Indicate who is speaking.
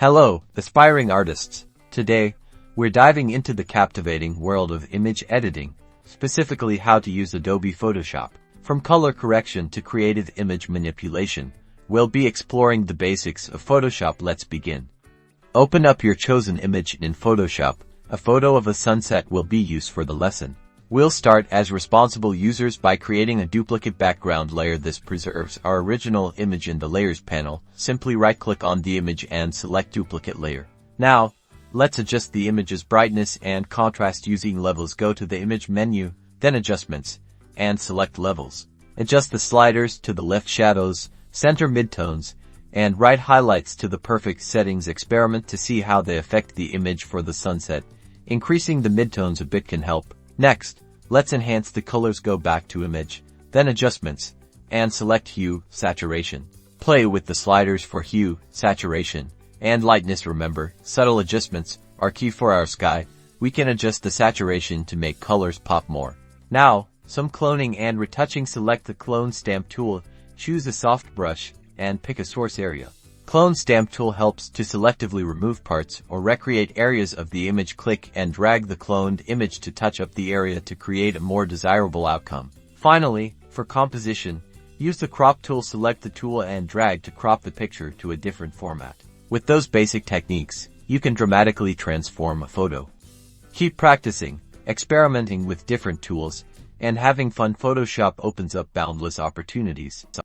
Speaker 1: Hello, aspiring artists. Today, we're diving into the captivating world of image editing, specifically how to use Adobe Photoshop. From color correction to creative image manipulation, we'll be exploring the basics of Photoshop. Let's begin. Open up your chosen image in Photoshop. A photo of a sunset will be used for the lesson. We'll start as responsible users by creating a duplicate background layer. This preserves our original image in the Layers panel. Simply right-click on the image and select Duplicate Layer. Now, let's adjust the image's brightness and contrast using levels. Go to the Image menu, then Adjustments, and select Levels. Adjust the sliders to the left, shadows, center, midtones, and right highlights to the perfect settings. Experiment to see how they affect the image for the sunset. Increasing the midtones a bit can help. Next, let's enhance the colors. Go back to Image, then Adjustments, and select Hue, Saturation. Play with the sliders for hue, saturation, and lightness. Remember, subtle adjustments are key for our sky. We can adjust the saturation to make colors pop more. Now, some cloning and retouching. Select the Clone Stamp tool, choose a soft brush, and pick a source area. Clone Stamp tool helps to selectively remove parts or recreate areas of the image. Click and drag the cloned image to touch up the area to create a more desirable outcome. Finally, for composition, use the Crop tool. Select the tool and drag to crop the picture to a different format. With those basic techniques, you can dramatically transform a photo. Keep practicing, experimenting with different tools, and having fun. Photoshop opens up boundless opportunities.